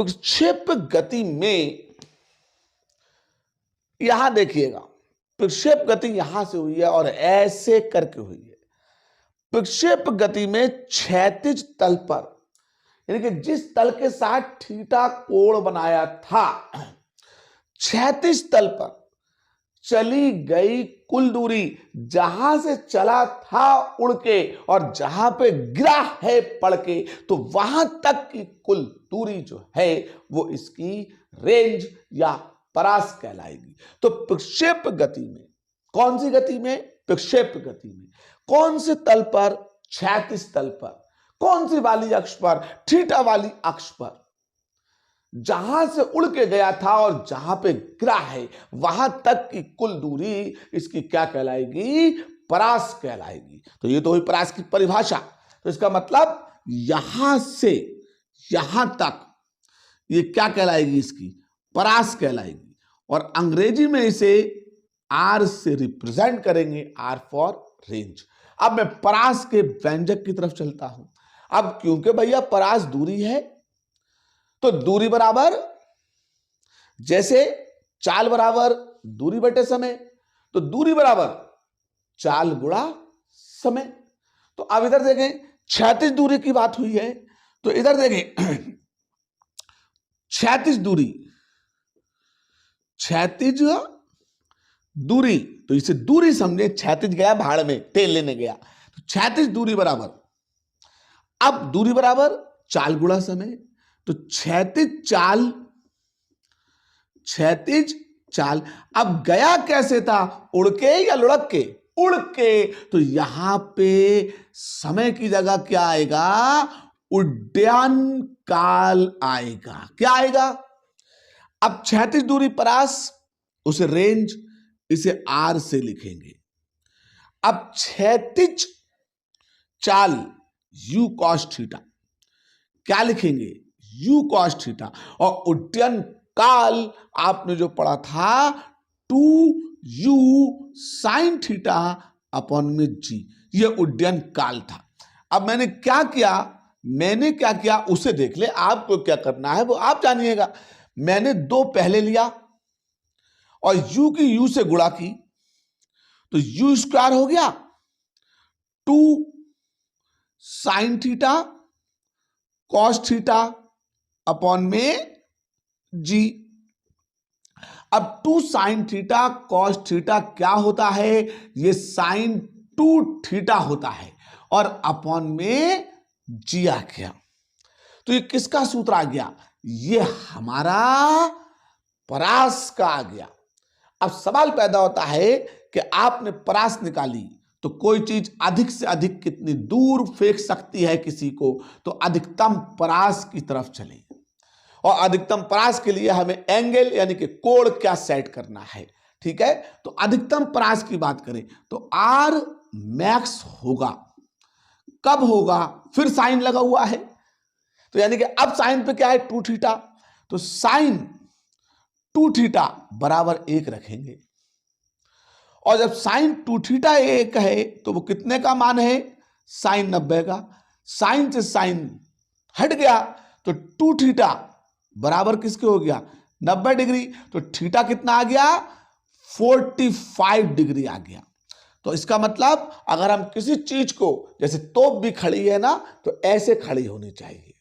विक्षेप गति में यहां देखिएगा, विक्षेप गति यहां से हुई है और ऐसे करके हुई है। विक्षेप गति में क्षैतिज तल पर, यानी कि जिस तल के साथ थीटा कोण बनाया था, क्षैतिज तल पर चली गई कुल दूरी, जहां से चला था उड़ के और जहां पे गिरा है पड़ के, तो वहां तक की कुल दूरी जो है वो इसकी रेंज या परास कहलाएगी। तो विक्षेप गति में, कौन सी गति में? विक्षेप गति में। कौन से तल पर? क्षैतिज तल पर। कौन सी वाली अक्ष पर? थीटा वाली अक्ष पर। जहां से उड़ के गया था और जहां पे गिरा है वहां तक की कुल दूरी इसकी क्या कहलाएगी? परास कहलाएगी। तो ये तो हुई परास की परिभाषा। तो इसका मतलब यहां से यहां तक ये क्या कहलाएगी? इसकी परास कहलाएगी। और अंग्रेजी में इसे आर से रिप्रेजेंट करेंगे, आर फॉर रेंज। अब मैं परास के व्यंजक की तरफ चलता हूं। अब क्योंकि भैया परास दूरी है, तो दूरी बराबर, जैसे चाल बराबर दूरी बटे समय, तो दूरी बराबर चाल गुणा समय। तो अब इधर देखें, क्षैतिज दूरी की बात हुई है, तो इधर देखें क्षैतिज दूरी, क्षैतिज दूरी, तो इसे दूरी समझे। क्षैतिज गया भाड़ में, तेल लेने गया, तो क्षैतिज दूरी बराबर, अब दूरी बराबर चाल गुणा समय। तो क्षैतिज चाल, क्षैतिज चाल, अब गया कैसे था? उड़ के या लुढ़क के? उड़ के। तो यहां पे समय की जगह क्या आएगा? उड्डयन काल आएगा। क्या आएगा? अब क्षैतिज दूरी परास, उसे रेंज, इसे आर से लिखेंगे। अब क्षैतिज चाल यू कॉस थीटा, क्या लिखेंगे? You cos theta. और उड्डयन काल आपने जो पढ़ा था 2u साइन थीटा अपॉन में जी, ये उड्डयन काल था। अब मैंने क्या किया उसे देख ले। आपको क्या करना है वो आप जानिएगा। मैंने 2 पहले लिया और u की u से गुणा की, तो u स्क्वायर हो गया 2 sine theta cos theta upon में जी। अब 2 साइन थीटा कॉस थीटा क्या होता है? ये साइन 2 थीटा होता है और अपॉन में जी आ गया। तो ये किसका सूत्र आ गया? ये हमारा परास का आ गया। अब सवाल पैदा होता है कि आपने परास निकाली, तो कोई चीज अधिक से अधिक कितनी दूर फेंक सकती है किसी को, तो अधिकतम परास की तरफ चले। और अधिकतम परास के लिए हमें एंगल यानी कि कोण क्या सेट करना है। ठीक है, तो अधिकतम परास की बात करें तो आर मैक्स होगा। कब होगा? फिर साइन लगा हुआ है, तो यानी कि अब साइन पे क्या है? 2 थीटा। तो साइन 2 थीटा बराबर 1 रखेंगे। और जब साइन 2 थीटा 1 है तो वो कितने का मान है? साइन 90 का। साइन से साइन हट गया तो 2 थीटा बराबर किसके हो गया? 90 डिग्री। तो थीटा कितना आ गया? 45 डिग्री आ गया। तो इसका मतलब अगर हम किसी चीज को, जैसे तोप भी खड़ी है ना, तो ऐसे खड़ी होनी चाहिए।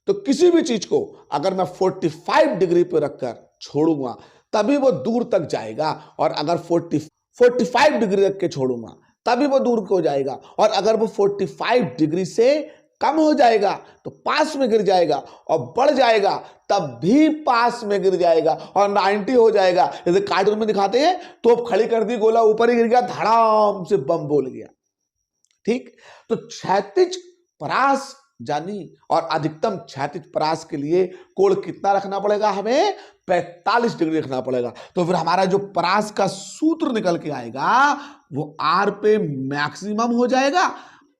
तो किसी भी चीज को अगर मैं 45 डिग्री पे रखकर छोड़ूंगा तभी वो दूर तक जाएगा, और अगर 45 डिग्री रख के छोड़ूंगा तभी वो दूर को जाएगा, और अगर वो 45 डिग्री से कम हो जाएगा तो पास में गिर जाएगा, और बढ़ जाएगा तब भी पास में गिर जाएगा, और 90 हो जाएगा। जैसे कार्टून में दिखाते हैं, तोप खड़ी कर दी, गोला ऊपर ही गिर गया, धड़ाम से बम बोल गया। ठीक, तो क्षैतिज परास जानी, और अधिकतम क्षैतिज परास के लिए कोण कितना रखना पड़ेगा? हमें 45 डिग्री रखना पड़ेगा। तो फिर हमारा जो परास का सूत्र निकल के आएगा वो आर पे मैक्सिमम हो जाएगा।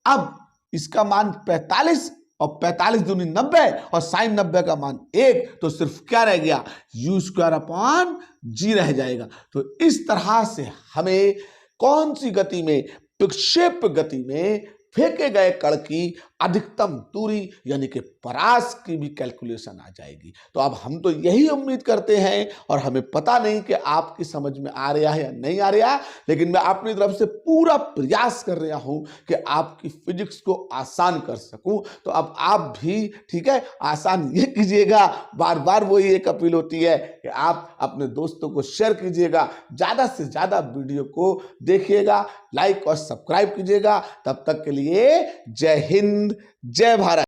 अब इसका मान 45 और 45 दूनी 90 और साइन 90 का मान 1, तो सिर्फ क्या रह गया? यू स्क्वायर अपॉन जी रह जाएगा। तो इस तरह से हमें कौन सी गति में? विक्षेप गति में फेंके गए कण की अधिकतम दूरी यानी कि परास की भी कैलकुलेशन आ जाएगी। तो अब हम तो यही उम्मीद करते हैं, और हमें पता नहीं कि आपकी समझ में आ रहा है या नहीं आ रहा, लेकिन मैं अपनी तरफ से पूरा प्रयास कर रहा हूं कि आपकी फिजिक्स को आसान कर सकूं। तो अब आप भी, ठीक है, आसान ये कीजिएगा, बार बार वही एक अपील होती है कि आप अपने दोस्तों को शेयर कीजिएगा, ज्यादा से ज्यादा वीडियो को देखिएगा, लाइक और सब्सक्राइब कीजिएगा। तब तक के लिए जय हिंद, जय भारत।